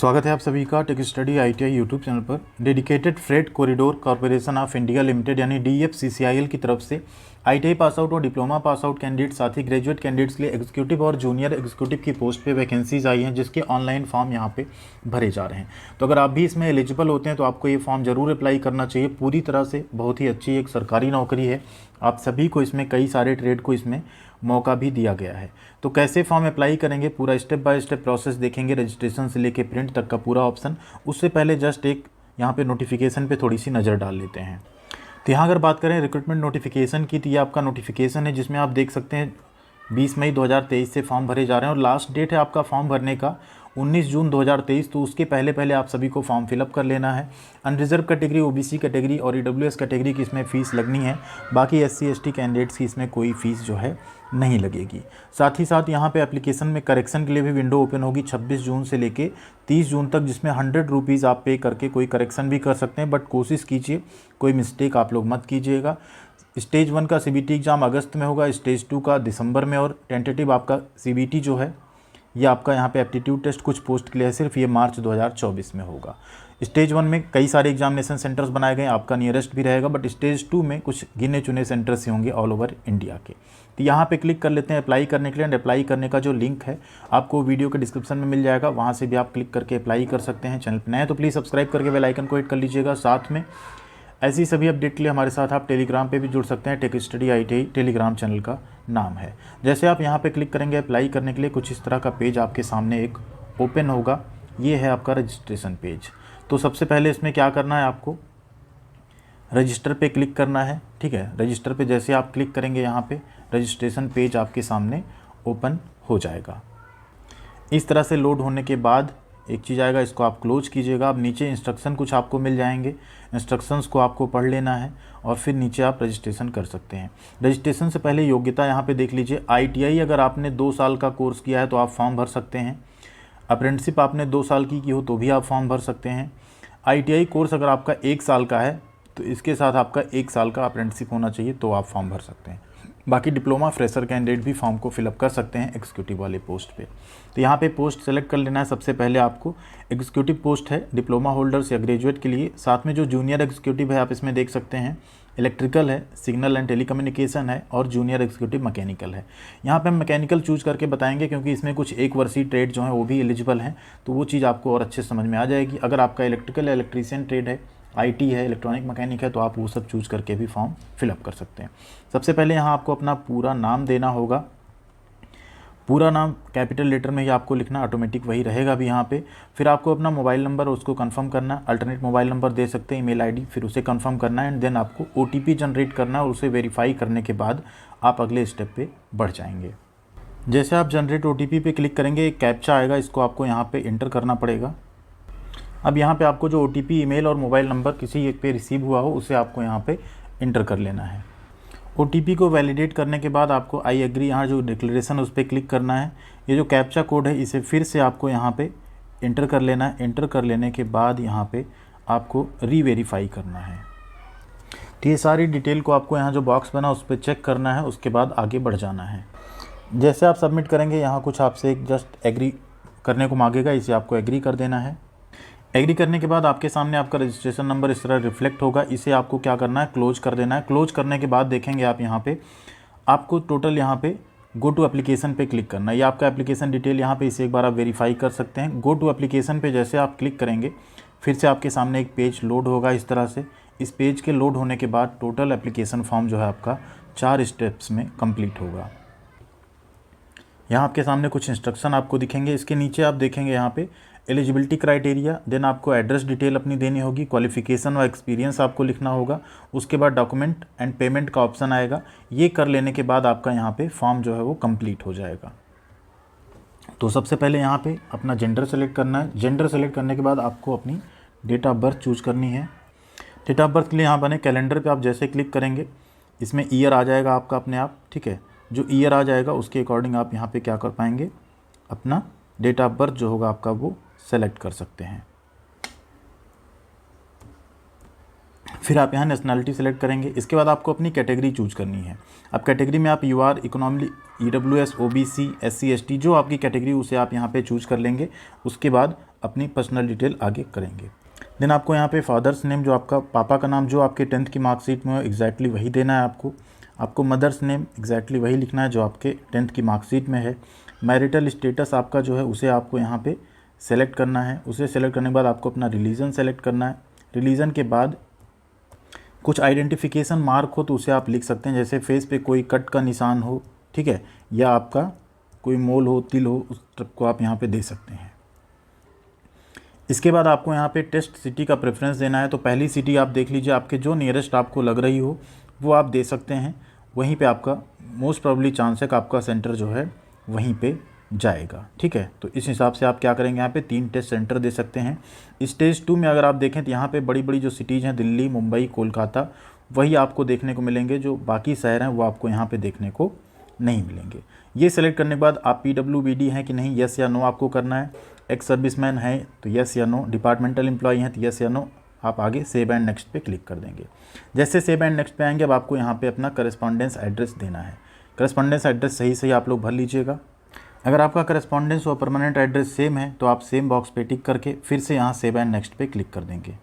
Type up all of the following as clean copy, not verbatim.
स्वागत है आप सभी का Tech Study ITI YouTube channel पर। Dedicated freight corridor corporation of India limited यानी DFCCIL की तरफ से ITI पास आउट और डिप्लोमा पास आउट कैंडिडेट साथ ही ग्रेजुएट कैंडिडेट्स के लिए एग्जीक्यूटिव और जूनियर एग्जीक्यूटिव की पोस्ट पे वैकेंसीज आई हैं, जिसके ऑनलाइन फॉर्म यहाँ पे भरे जा रहे हैं। तो अगर आप भी इसमें एलिजिबल होते हैं तो आपको ये फॉर्म ज़रूर अप्लाई करना चाहिए। पूरी तरह से बहुत ही अच्छी एक सरकारी नौकरी है। आप सभी को इसमें कई सारे ट्रेड को इसमें मौका भी दिया गया है। तो कैसे फॉर्म अप्लाई करेंगे, पूरा स्टेप बाय स्टेप प्रोसेस देखेंगे, रजिस्ट्रेशन से लेके प्रिंट तक का पूरा ऑप्शन। उससे पहले जस्ट एक यहाँ पे नोटिफिकेशन पे थोड़ी सी नज़र डाल लेते हैं। तो यहाँ अगर बात करें रिक्रूटमेंट नोटिफिकेशन की, तो ये आपका नोटिफिकेशन है जिसमें आप देख सकते हैं 20 मई 2023 से फॉर्म भरे जा रहे हैं और लास्ट डेट है आपका फॉर्म भरने का 19 जून 2023। तो उसके पहले आप सभी को फॉर्म फिलअप कर लेना है। अनरिजर्व कैटेगरी, OBC कैटेगरी और EWS कैटेगरी की इसमें फ़ीस लगनी है। बाकी SC ST कैंडिडेट्स की इसमें कोई फ़ीस जो है नहीं लगेगी। साथ ही साथ यहाँ पे एप्लीकेशन में करेक्शन के लिए भी विंडो ओपन होगी 26 जून से लेके 30 जून तक, जिसमें 100 रुपीज़ आप पे करके कोई करेक्शन भी कर सकते हैं। बट कोशिश कीजिए कोई मिस्टेक आप लोग मत कीजिएगा। स्टेज 1 का CBT एग्ज़ाम अगस्त में होगा, स्टेज 2 का दिसंबर में, और टेंटेटिव आपका CBT जो है ये आपका यहाँ पे एप्टीट्यूड टेस्ट कुछ पोस्ट के लिए सिर्फ ये मार्च 2024 में होगा। स्टेज 1 में कई सारे एग्जामिनेशन सेंटर्स बनाए गए हैं, आपका नियरेस्ट भी रहेगा। बट स्टेज 2 में कुछ गिने चुने सेंटर्स ही होंगे ऑल ओवर इंडिया के। तो यहाँ पे क्लिक कर लेते हैं अप्लाई करने के लिए। एंड अप्लाई करने का जो लिंक है आपको वीडियो के डिस्क्रिप्शन में मिल जाएगा, वहाँ से भी आप क्लिक करके अप्लाई कर सकते हैं। चैनल पर नए तो प्लीज़ सब्सक्राइब करके बेल आइकन को हिट कर लीजिएगा। साथ में ऐसी सभी अपडेट के लिए हमारे साथ आप टेलीग्राम पे भी जुड़ सकते हैं। Take Study ITI Telegram channel का नाम है। जैसे आप यहाँ पे क्लिक करेंगे अप्लाई करने के लिए, कुछ इस तरह का पेज आपके सामने एक ओपन होगा। ये है आपका रजिस्ट्रेशन पेज। तो सबसे पहले इसमें क्या करना है, आपको रजिस्टर पे क्लिक करना है। ठीक है, रजिस्टर पे जैसे आप क्लिक करेंगे यहाँ पे रजिस्ट्रेशन पेज आपके सामने ओपन हो जाएगा। इस तरह से लोड होने के बाद एक चीज़ आएगा, इसको आप क्लोज कीजिएगा। अब नीचे इंस्ट्रक्शन कुछ आपको मिल जाएंगे, इंस्ट्रक्शंस को आपको पढ़ लेना है और फिर नीचे आप रजिस्ट्रेशन कर सकते हैं। रजिस्ट्रेशन से पहले योग्यता यहाँ पे देख लीजिए। ITI अगर आपने 2 साल का कोर्स किया है तो आप फॉर्म भर सकते हैं। अप्रेंटिसशिप आपने 2 साल की हो तो भी आप फॉर्म भर सकते हैं। ITI कोर्स अगर आपका 1 साल का है तो इसके साथ आपका 1 साल का अप्रेंटिसशिप होना चाहिए तो आप फॉर्म भर सकते हैं। बाकी डिप्लोमा फ्रेशर कैंडिडेट भी फॉर्म को फिलअप कर सकते हैं एग्जीक्यूटिव वाले पोस्ट पे। तो यहाँ पे पोस्ट सेलेक्ट कर लेना है। सबसे पहले आपको एग्जीक्यूटिव पोस्ट है डिप्लोमा होल्डर्स या ग्रेजुएट के लिए। साथ में जो जूनियर एग्जीक्यूटिव है आप इसमें देख सकते हैं, इलेक्ट्रिकल है, सिग्नल एंड टेलीकम्युनिकेशन है और जूनियर एग्जीक्यूटिव मैकेनिकल है। यहाँ पे हम मैकेनिकल चूज करके बताएंगे क्योंकि इसमें कुछ 1 वर्षीय ट्रेड जो है वो भी एलिजिबल हैं, तो वो चीज़ आपको और अच्छे समझ में आ जाएगी। अगर आपका इलेक्ट्रिकल या इलेक्ट्रीशियन ट्रेड है, IT है, इलेक्ट्रॉनिक मैकेनिक है, तो आप वो सब चूज़ करके भी फॉर्म फिलअप कर सकते हैं। सबसे पहले यहाँ आपको अपना पूरा नाम देना होगा। पूरा नाम कैपिटल लेटर में ही आपको लिखना, ऑटोमेटिक वही रहेगा भी यहाँ पे। फिर आपको अपना मोबाइल नंबर उसको कंफर्म करना, अल्टरनेट मोबाइल नंबर दे सकते हैं, ईमेल ID, फिर उसे कंफर्म करना है। एंड देन आपको OTP जनरेट करना है और उसे वेरीफाई करने के बाद आप अगले स्टेप पे बढ़ जाएंगे। जैसे आप जनरेट OTP पे क्लिक करेंगे एक कैप्चा आएगा, इसको आपको यहाँ पे इंटर करना पड़ेगा। अब यहाँ पे आपको जो OTP ईमेल और मोबाइल नंबर किसी एक पे रिसीव हुआ हो उसे आपको यहाँ पे इंटर कर लेना है। OTP को वैलिडेट करने के बाद आपको आई एग्री यहाँ जो डिक्लेरेशन उस पर क्लिक करना है। ये जो कैप्चा कोड है इसे फिर से आपको यहाँ पे इंटर कर लेना है। इंटर कर लेने के बाद यहाँ पे आपको रीवेरीफाई करना है। तो ये सारी डिटेल को आपको यहाँ जो बॉक्स बना उस पर चेक करना है, उसके बाद आगे बढ़ जाना है। जैसे आप सबमिट करेंगे यहाँ कुछ आपसे एक जस्ट एग्री करने को मांगेगा, इसे आपको एग्री कर देना है। एग्री करने के बाद आपके सामने आपका रजिस्ट्रेशन नंबर इस तरह रिफ्लेक्ट होगा। इसे आपको क्या करना है, क्लोज कर देना है। क्लोज करने के बाद देखेंगे आप यहाँ पे आपको टोटल यहाँ पे गो टू एप्लीकेशन पे क्लिक करना है। ये आपका एप्लीकेशन डिटेल यहाँ पे इसे एक बार आप वेरीफाई कर सकते हैं। गो टू एप्लीकेशन पे जैसे आप क्लिक करेंगे फिर से आपके सामने एक पेज लोड होगा इस तरह से। इस पेज के लोड होने के बाद टोटल एप्लीकेशन फॉर्म जो है आपका 4 स्टेप्स में कंप्लीट होगा। यहाँ आपके सामने कुछ इंस्ट्रक्शन आपको दिखेंगे। इसके नीचे आप देखेंगे यहाँ पे एलिजिबिलिटी क्राइटेरिया, देन आपको एड्रेस डिटेल अपनी देनी होगी, क्वालिफिकेशन और एक्सपीरियंस आपको लिखना होगा। उसके बाद डॉक्यूमेंट एंड पेमेंट का ऑप्शन आएगा। ये कर लेने के बाद आपका यहाँ पे फॉर्म जो है वो कंप्लीट हो जाएगा। तो सबसे पहले यहाँ पे अपना जेंडर सेलेक्ट करना है। जेंडर सेलेक्ट करने के बाद आपको अपनी डेट ऑफ बर्थ चूज़ करनी है। डेट ऑफ बर्थ के लिए यहाँ बने कैलेंडर पर आप जैसे क्लिक करेंगे इसमें ईयर आ जाएगा आपका अपने आप। ठीक है, जो ईयर आ जाएगा उसके अकॉर्डिंग आप यहाँ पे क्या कर पाएंगे, अपना डेट ऑफ बर्थ जो होगा आपका वो सेलेक्ट कर सकते हैं। फिर आप यहाँ नेशनलिटी सेलेक्ट करेंगे। इसके बाद आपको अपनी कैटेगरी चूज करनी है। अब कैटेगरी में आप UR, economy, EWS, OBC, SC, ST, जो आपकी कैटेगरी उसे आप यहाँ पे चूज कर लेंगे। उसके बाद अपनी पर्सनल डिटेल आगे करेंगे। देन आपको यहाँ पे फादर्स नेम, जो आपका पापा का नाम जो आपके 10th की मार्कशीट में हो एग्जैक्टली वही देना है आपको मदर्स नेम एग्जैक्टली वही लिखना है जो आपके 10th की मार्कशीट में है। मैरिटल स्टेटस आपका जो है उसे आपको यहाँ पे सेलेक्ट करना है। उसे सेलेक्ट करने के बाद आपको अपना रिलीजन सेलेक्ट करना है। रिलीजन के बाद कुछ आइडेंटिफिकेशन मार्क हो तो उसे आप लिख सकते हैं, जैसे फेस पे कोई कट का निशान हो, ठीक है, या आपका कोई मोल हो, तिल हो, उस तरफ को आप यहाँ पे दे सकते हैं। इसके बाद आपको यहाँ पे टेस्ट सिटी का प्रेफरेंस देना है। तो पहली सिटी आप देख लीजिए, आपके जो नियरेस्ट आपको लग रही हो वो आप दे सकते हैं। वहीं पे आपका मोस्ट प्रोबेबली चांस है कि आपका सेंटर जो है वहीं पे जाएगा, ठीक है। तो इस हिसाब से आप क्या करेंगे, यहाँ पे 3 टेस्ट सेंटर दे सकते हैं। स्टेज 2 में अगर आप देखें तो यहाँ पे बड़ी बड़ी जो सिटीज़ हैं, दिल्ली, मुंबई, कोलकाता, वही आपको देखने को मिलेंगे। जो बाकी शहर हैं वो आपको यहाँ पे देखने को नहीं मिलेंगे। ये सेलेक्ट करने के बाद आप PWBD हैं कि नहीं, यस या नो आपको करना है। एक्स सर्विसमैन है तो यस या नो, डिपार्टमेंटल एम्प्लॉय हैं तो यस या नो। आप आगे सेव एंड नेक्स्ट पे क्लिक कर देंगे। जैसे सेव एंड नेक्स्ट पे आएंगे, अब आपको यहाँ पे अपना करस्पॉन्डेंस एड्रेस देना है। करस्पॉन्डेंस एड्रेस सही आप लोग भर लीजिएगा। अगर आपका करस्पॉन्डेंस और परमानेंट एड्रेस सेम है तो आप सेम बॉक्स पे टिक करके फिर से यहाँ सेव एंड नेक्स्ट पे क्लिक कर देंगे।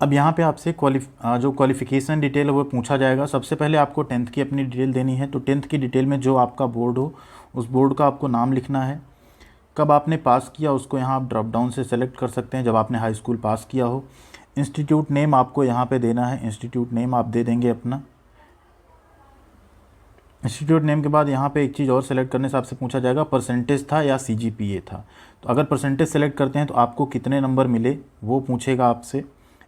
अब यहाँ पे आपसे जो क्वालिफिकेशन डिटेल है वो पूछा जाएगा। सबसे पहले आपको 10th की अपनी डिटेल देनी है। तो 10th की डिटेल में जो आपका बोर्ड हो उस बोर्ड का आपको नाम लिखना है। कब आपने पास किया उसको यहाँ आप ड्रॉप डाउन से सेलेक्ट कर सकते हैं, जब आपने हाई स्कूल पास किया हो। इंस्टीट्यूट नेम आपको यहाँ पे देना है। इंस्टीट्यूट नेम आप दे देंगे अपना। इंस्टीट्यूट नेम के बाद यहाँ पे एक चीज़ और सेलेक्ट करने से आपसे पूछा जाएगा परसेंटेज था या CGPA था। तो अगर परसेंटेज सेलेक्ट करते हैं तो आपको कितने नंबर मिले वो पूछेगा आपसे।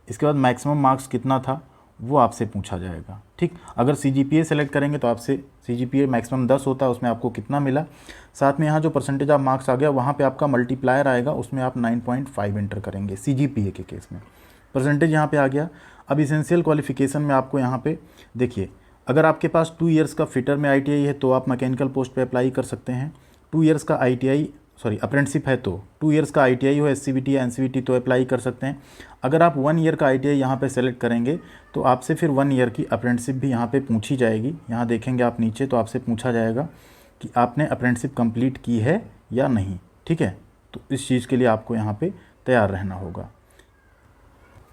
इसके बाद मैक्सिमम मार्क्स कितना था वो आपसे पूछा जाएगा, ठीक। अगर CGPA सेलेक्ट करेंगे तो आपसे CGPA मैक्सिमम 10 होता है, उसमें आपको कितना मिला। साथ में यहाँ जो परसेंटेज ऑफ मार्क्स आ गया वहाँ पे आपका मल्टीप्लायर आएगा, उसमें आप 9.5 एंटर करेंगे CGPA के केस में। परसेंटेज यहाँ पे आ गया। अब इसेंशियल क्वालिफिकेशन में आपको यहाँ पे देखिए, अगर आपके पास 2 इयर्स का फिटर में ITI है तो आप मैकेनिकल पोस्ट पे अप्लाई कर सकते हैं। 2 इयर्स का अप्रेंटिसशिप है तो 2 इयर्स का ITI हो, SCVT या NCVT तो अप्लाई कर सकते हैं। अगर आप 1 ईयर का ITI यहाँ पे सेलेक्ट करेंगे तो आपसे फिर 1 ईयर की अप्रेंटिसशिप भी यहाँ पे पूछी जाएगी। यहाँ देखेंगे आप नीचे तो आपसे पूछा जाएगा कि आपने अप्रेंटिसशिप कंप्लीट की है या नहीं, ठीक है। तो इस चीज़ के लिए आपको यहाँ पे तैयार रहना होगा।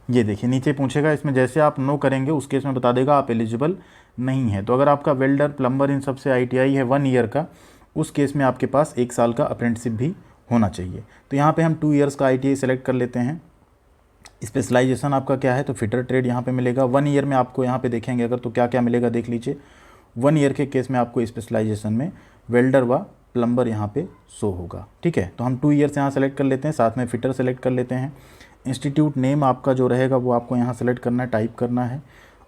ये देखिए नीचे पूछेगा, इसमें जैसे आप नो करेंगे उस केस में बता देगा आप एलिजिबल नहीं है। तो अगर आपका वेल्डर, प्लम्बर इन सब से ITI है 1 ईयर का, उस केस में आपके पास 1 साल का अप्रेंटिसशिप भी होना चाहिए। तो यहाँ पे हम 2 इयर्स का ITI सेलेक्ट कर लेते हैं। स्पेशलाइजेशन आपका क्या है तो फिटर ट्रेड यहाँ पे मिलेगा। 1 ईयर में आपको यहाँ पे देखेंगे अगर तो क्या क्या मिलेगा देख लीजिए। 1 ईयर के केस में आपको स्पेशलाइजेशन में वेल्डर व प्लम्बर यहाँ पे शो होगा, ठीक है। तो हम 2 ईयर्स यहाँ सेलेक्ट कर लेते हैं, साथ में फिटर सेलेक्ट कर लेते हैं। इंस्टीट्यूट नेम आपका जो रहेगा वो आपको यहाँ सेलेक्ट करना है, टाइप करना है।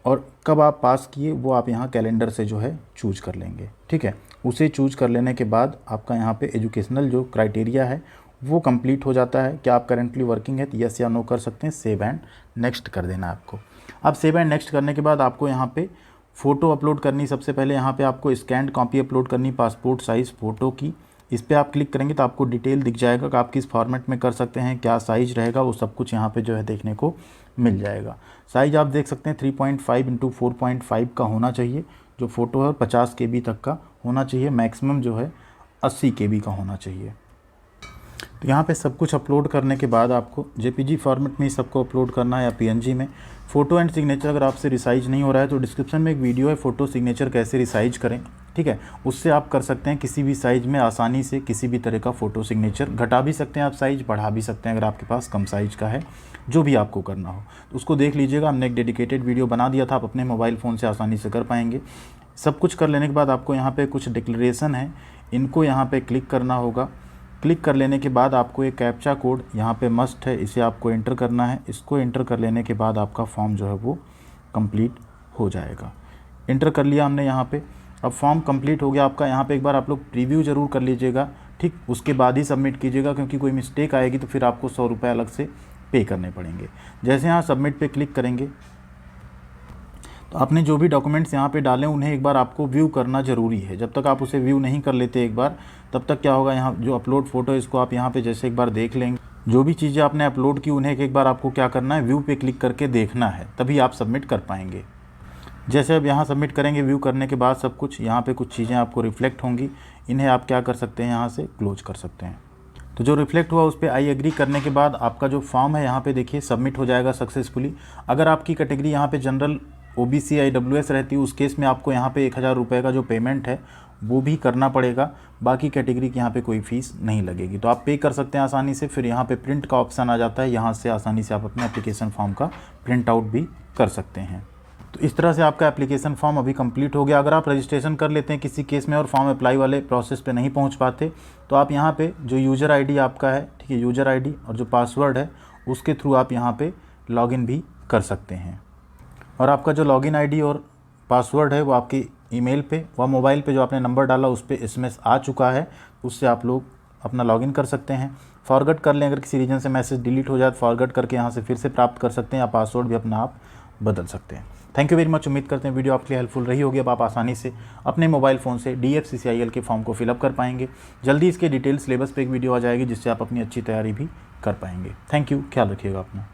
और कब आप पास किए वो आप यहाँ कैलेंडर से जो है चूज कर लेंगे, ठीक है। उसे चूज कर लेने के बाद आपका यहाँ पे एजुकेशनल जो क्राइटेरिया है वो कंप्लीट हो जाता है। क्या आप करेंटली वर्किंग है तो यस या नो कर सकते हैं। सेव एंड नेक्स्ट कर देना आपको। अब सेव एंड नेक्स्ट करने के बाद आपको यहाँ पे फ़ोटो अपलोड करनी। सबसे पहले यहाँ पे आपको स्कैन्ड कॉपी अपलोड करनी पासपोर्ट साइज़ फ़ोटो की। इस पर आप क्लिक करेंगे तो आपको डिटेल दिख जाएगा कि आप किस फॉर्मेट में कर सकते हैं, क्या साइज़ रहेगा, वो सब कुछ यहाँ पे जो है देखने को मिल जाएगा। साइज़ आप देख सकते हैं 3.5 × 4.5 का होना चाहिए जो फ़ोटो है, 50 KB तक का होना चाहिए। मैक्सिमम जो है 80 KB का होना चाहिए। तो यहाँ पे सब कुछ अपलोड करने के बाद आपको JPG फॉर्मेट में ही सबको अपलोड करना है या PNG में। फ़ोटो एंड सिग्नेचर अगर आपसे रिसाइज नहीं हो रहा है तो डिस्क्रिप्शन में एक वीडियो है फ़ोटो सिग्नेचर कैसे रिसाइज करें, ठीक है। उससे आप कर सकते हैं किसी भी साइज़ में आसानी से किसी भी तरह का फ़ोटो सिग्नेचर। घटा भी सकते हैं आप साइज़, बढ़ा भी सकते हैं अगर आपके पास कम साइज़ का है। जो भी आपको करना हो तो उसको देख लीजिएगा। हमने एक डेडिकेटेड वीडियो बना दिया था, आप अपने मोबाइल फ़ोन से आसानी से कर पाएंगे। सब कुछ कर लेने के बाद आपको यहाँ पे कुछ डिक्लेरेशन है, इनको यहाँ पे क्लिक करना होगा। क्लिक कर लेने के बाद आपको एक कैप्चा कोड यहाँ पे मस्ट है, इसे आपको एंटर करना है। इसको एंटर कर लेने के बाद आपका फॉर्म जो है वो कंप्लीट हो जाएगा। एंटर कर लिया हमने यहाँ पे। अब फॉर्म कंप्लीट हो गया आपका। यहाँ पे एक बार आप लोग प्रीव्यू ज़रूर कर लीजिएगा, ठीक। उसके बाद ही सबमिट कीजिएगा, क्योंकि कोई मिस्टेक आएगी तो फिर आपको 100 रुपये अलग से पे करने पड़ेंगे। जैसे यहाँ सबमिट पे क्लिक करेंगे तो आपने जो भी डॉक्यूमेंट्स यहाँ पे डालें उन्हें एक बार आपको व्यू करना ज़रूरी है। जब तक आप उसे व्यू नहीं कर लेते एक बार, तब तक क्या होगा, यहाँ जो अपलोड फ़ोटो इसको आप यहाँ पे जैसे एक बार देख लेंगे जो भी चीज़ें आपने अपलोड की उन्हें एक बार आपको क्या करना है, व्यू पे क्लिक करके देखना है, तभी आप सबमिट कर पाएंगे। जैसे अब यहाँ सबमिट करेंगे, व्यू करने के बाद सब कुछ यहाँ पे कुछ चीज़ें आपको रिफ्लेक्ट होंगी, इन्हें आप क्या कर सकते हैं, यहाँ से क्लोज कर सकते हैं। तो जो रिफ्लेक्ट हुआ उस पर आई एग्री करने के बाद आपका जो फॉर्म है यहाँ पे देखिए सबमिट हो जाएगा सक्सेसफुली। अगर आपकी कैटेगरी यहाँ पे जनरल OBC IWS रहती है, उस केस में आपको यहाँ पे 1000 रुपये का जो पेमेंट है वो भी करना पड़ेगा। बाकी कैटेगरी की यहाँ पे कोई फ़ीस नहीं लगेगी, तो आप पे कर सकते हैं आसानी से। फिर यहाँ पे प्रिंट का ऑप्शन आ जाता है, यहाँ से आसानी से आप अपने एप्लीकेशन फॉर्म का प्रिंट आउट भी कर सकते हैं। तो इस तरह से आपका एप्लीकेशन फॉर्म अभी कंप्लीट हो गया। अगर आप रजिस्ट्रेशन कर लेते हैं किसी केस में और फॉर्म अप्लाई वाले प्रोसेस पे नहीं पहुंच पाते, तो आप यहाँ पे जो यूज़र आईडी आपका है, ठीक है, यूज़र आईडी और जो पासवर्ड है उसके थ्रू आप यहाँ पे लॉगिन भी कर सकते हैं। और आपका जो लॉगिन आईडी और पासवर्ड है वो आपकी ईमेल पे व मोबाइल पे जो आपने नंबर डाला उस पर SMS आ चुका है, उससे आप लोग अपना लॉगिन कर सकते हैं। फॉरगेट कर लें, अगर किसी रीजन से मैसेज डिलीट हो जाए तो फॉरगेट करके यहाँ से फिर से प्राप्त कर सकते हैं, या पासवर्ड भी अपना आप बदल सकते हैं। Thank you very much. उम्मीद करते हैं वीडियो आपके लिए हेल्पफुल रही होगी। अब आप आसानी से अपने मोबाइल फ़ोन से DFCCIL के फॉर्म को फिलअप कर पाएंगे। जल्दी इसके डिटेल सिलेबस पे एक वीडियो आ जाएगी जिससे आप अपनी अच्छी तैयारी भी कर पाएंगे। थैंक यू, ख्याल रखिएगा अपना।